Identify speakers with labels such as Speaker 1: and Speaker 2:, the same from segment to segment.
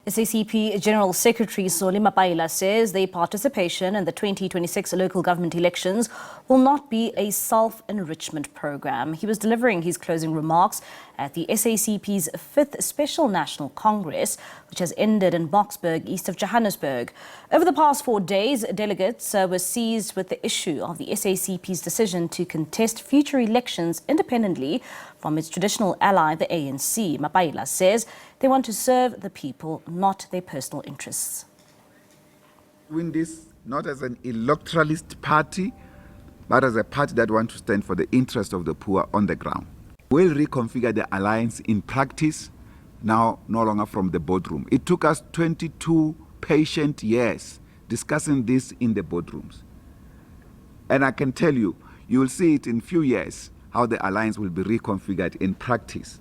Speaker 1: SACP General Secretary Mapaila says their participation in the 2026 local government elections will not be a self-enrichment program. He was delivering his closing remarks at the SACP's 5th Special National Congress, which has ended in Boksburg, east of Johannesburg. Over the past 4 days, delegates were seized with the issue of the SACP's decision to contest future elections independently from its traditional ally, the ANC. Mapaila says they want to serve the people, not their personal interests.
Speaker 2: Win this not as an electoralist party, but as a party that wants to stand for the interest of the poor on the ground. We'll reconfigure the alliance in practice, now no longer from the boardroom. It took us 22 patient years discussing this in the boardrooms. And I can tell you, you will see it in few years, how the alliance will be reconfigured in practice.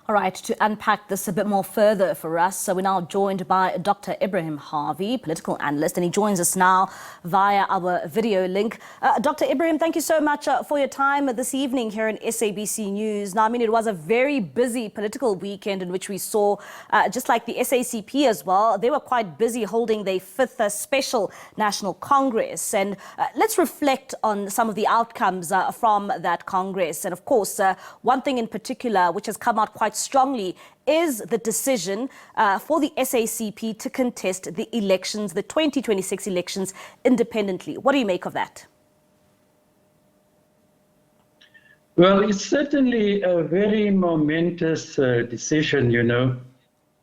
Speaker 1: All right, to unpack this a bit more further for us, so we're now joined by Dr. Ebrahim Harvey, political analyst, and he joins us now via our video link. Dr. Ebrahim, thank you so much for your time this evening here in SABC News. Now, I mean, it was a very busy political weekend in which we saw, just like the SACP as well, they were quite busy holding their 5th Special National Congress. And let's reflect on some of the outcomes from that Congress. And of course, one thing in particular which has come out quite strongly is the decision for the SACP to contest the elections, the 2026 elections, independently. What do you make of that?
Speaker 3: Well, it's certainly a very momentous decision, you know.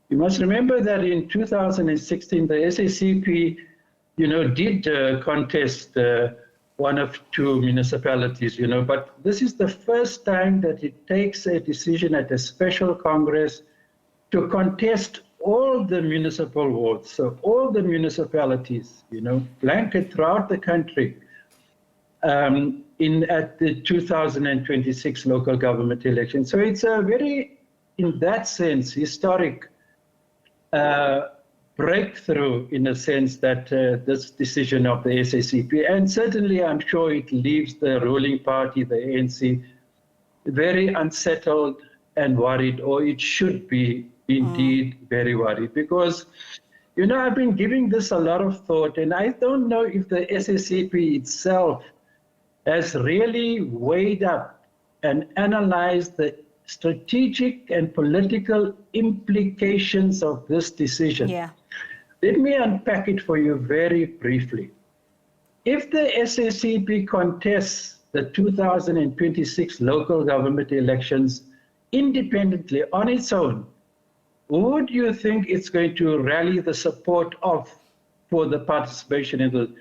Speaker 3: You must remember that in 2016, the SACP, you know, did contest one of 2 municipalities, you know, but this is the first time that it takes a decision at a special Congress to contest all the municipal wards, so all the municipalities, you know, blanket throughout the country at the 2026 local government election. So it's a very, in that sense, historic breakthrough in a sense that this decision of the SACP, and certainly I'm sure it leaves the ruling party, the ANC, very unsettled and worried, or it should be indeed very worried, because, you know, I've been giving this a lot of thought, and I don't know if the SACP itself has really weighed up and analyzed the strategic and political implications of this decision.
Speaker 1: Yeah.
Speaker 3: Let me unpack it for you very briefly. If the SACP contests the 2026 local government elections independently on its own, would you think it's going to rally the support for the participation in the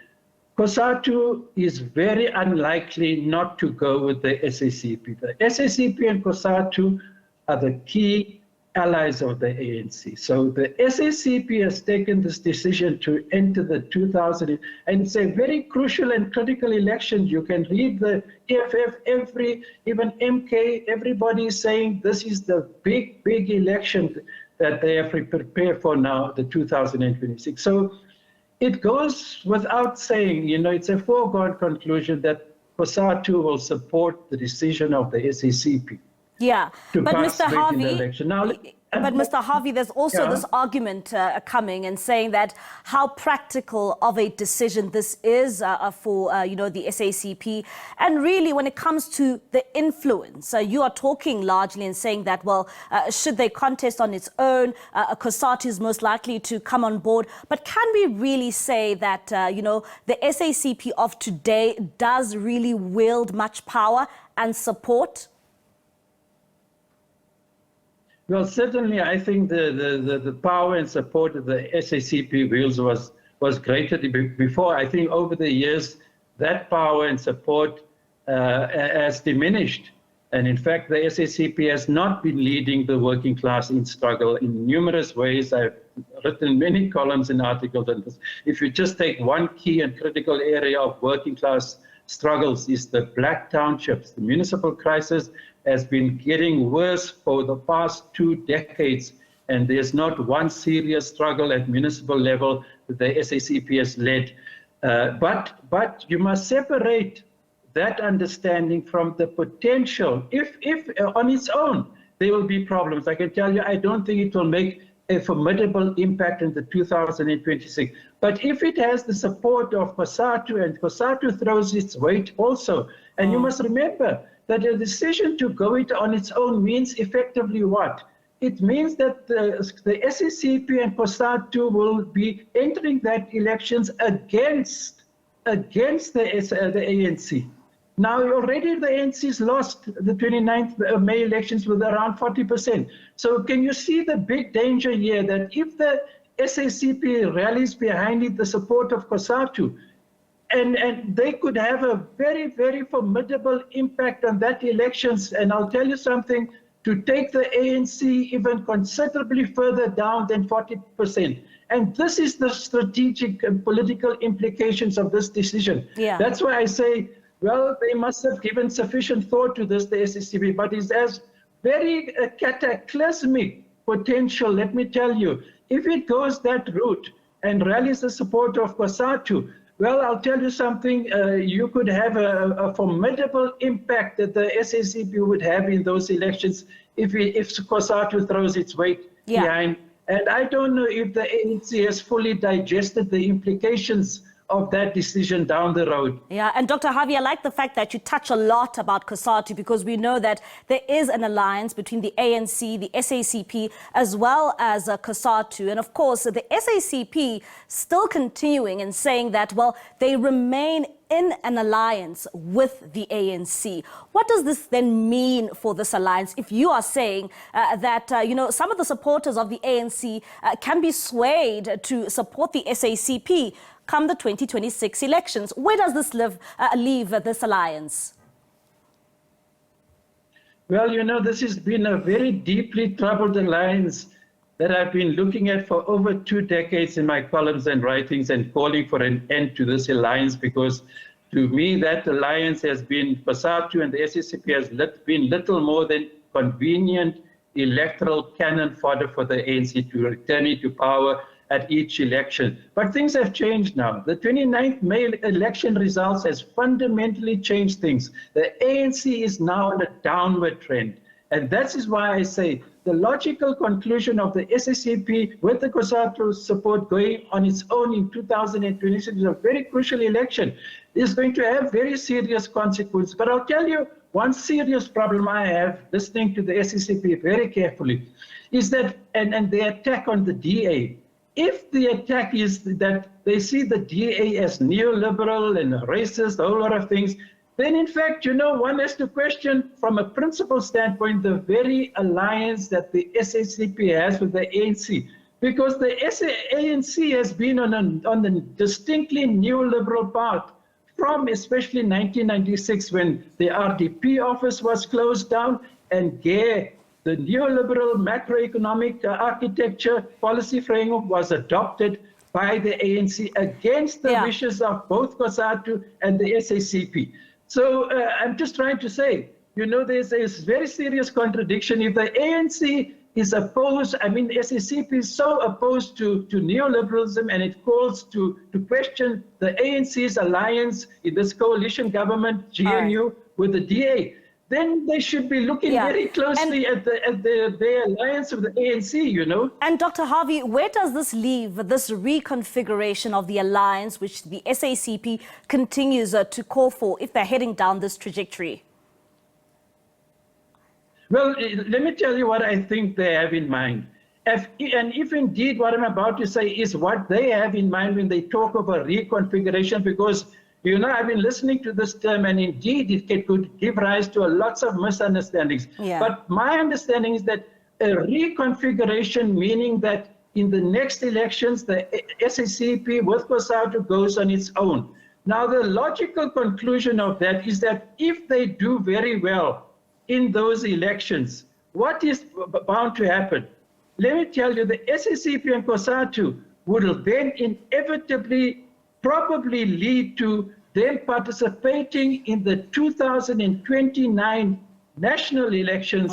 Speaker 3: COSATU is very unlikely not to go with the SACP. The SACP and COSATU are the key allies of the ANC. So the SACP has taken this decision to enter the 2000, and it's a very crucial and critical election. You can read the EFF, even MK, everybody is saying this is the big election that they have to prepare for now, the 2026. So it goes without saying, you know, it's a foregone conclusion that COSATU will support the decision of the SACP.
Speaker 1: Yeah, but Mr. Harvey, there's also this argument coming and saying that how practical of a decision this is for, you know, the SACP. And really, when it comes to the influence, you are talking largely and saying that, well, should they contest on its own, COSATU is most likely to come on board. But can we really say that, you know, the SACP of today does really wield much power and support?
Speaker 3: Well, certainly, I think the power and support of the SACP wields was greater before. I think over the years, that power and support has diminished. And in fact, the SACP has not been leading the working class in struggle in numerous ways. I've written many columns and articles on this. If you just take one key and critical area of working class struggles is the black townships. The municipal crisis has been getting worse for the past 2 decades, and there's not one serious struggle at municipal level that the SACP has led. But you must separate that understanding from the potential, if on its own, there will be problems. I can tell you, I don't think it will make a formidable impact in the 2026. But if it has the support of COSATU, and COSATU throws its weight also, and you must remember that a decision to go it on its own means effectively what? It means that the SACP and COSATU will be entering that elections against the ANC. Now, already the ANC's lost the 29th May elections with around 40%. So can you see the big danger here that if the SACP rallies behind it the support of COSATU, and they could have a very, very formidable impact on that elections. And I'll tell you something, to take the ANC even considerably further down than 40%. And this is the strategic and political implications of this decision.
Speaker 1: Yeah.
Speaker 3: That's why I say, well, they must have given sufficient thought to this, the SACP, but it has very cataclysmic potential, let me tell you. If it goes that route and rallies the support of COSATU, well, I'll tell you something, you could have a formidable impact that the SACP would have in those elections if COSATU throws its weight behind. And I don't know if the ANC has fully digested the implications of that decision down the road.
Speaker 1: Yeah, and Dr. Harvey, I like the fact that you touch a lot about COSATU, because we know that there is an alliance between the ANC, the SACP, as well as COSATU. And of course, the SACP still continuing and saying that, well, they remain in an alliance with the ANC. What does this then mean for this alliance if you are saying that, some of the supporters of the ANC can be swayed to support the SACP come the 2026 elections? Where does this leave this alliance?
Speaker 3: Well, this has been a very deeply troubled alliance that I've been looking at for over 2 decades in my columns and writings, and calling for an end to this alliance, because to me that alliance has been, COSATU and the SACP has been little more than convenient electoral cannon fodder for the ANC to return it to power at each election. But things have changed now. The 29th May election results has fundamentally changed things. The ANC is now on a downward trend. And that is why I say the logical conclusion of the SACP with the COSATU support going on its own in 2026 is a very crucial election. It's going to have very serious consequences. But I'll tell you one serious problem I have listening to the SACP very carefully is that, and the attack on the DA. If the attack is that they see the DA as neoliberal and racist, a whole lot of things, then in fact, one has to question from a principle standpoint the very alliance that the SACP has with the ANC. Because the ANC has been on a distinctly neoliberal path from especially 1996 when the RDP office was closed down and GARE, the neoliberal macroeconomic architecture policy framework, was adopted by the ANC against the wishes of both COSATU and the SACP. So I'm just trying to say, there's a very serious contradiction. If the ANC is opposed, SACP is so opposed to neoliberalism, and it calls to question the ANC's alliance in this coalition government, GNU, with the DA, then they should be looking very closely at the alliance of the ANC,
Speaker 1: And Dr. Harvey, where does this leave this reconfiguration of the alliance, which the SACP continues to call for, if they're heading down this trajectory?
Speaker 3: Well, let me tell you what I think they have in mind. If indeed what I'm about to say is what they have in mind when they talk of a reconfiguration, because I've been listening to this term, and indeed it could give rise to lots of misunderstandings. But my understanding is that a reconfiguration, meaning that in the next elections, the SACP with COSATU goes on its own. Now, the logical conclusion of that is that if they do very well in those elections, what is bound to happen? Let me tell you, the SACP and COSATU would then inevitably probably lead to them participating in the 2029 national elections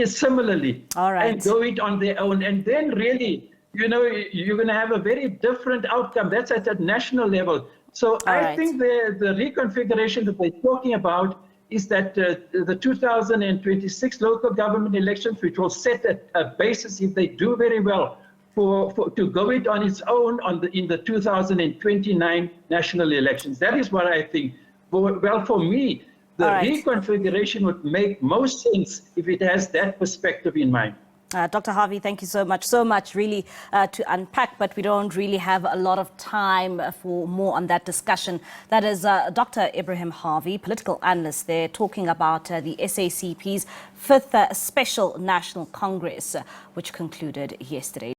Speaker 3: similarly, and go it on their own. And then really, you're going to have a very different outcome. That's at a national level. So I think the reconfiguration that we're talking about is that the 2026 local government elections, which will set a basis if they do very well to go it on its own in the 2029 national elections. That is what I think. Well, for me, the reconfiguration would make most sense if it has that perspective in mind.
Speaker 1: Dr. Harvey, thank you so much really to unpack, but we don't really have a lot of time for more on that discussion. That is Dr. Ebrahim Harvey, political analyst there, talking about the SACP's 5th Special National Congress, which concluded yesterday.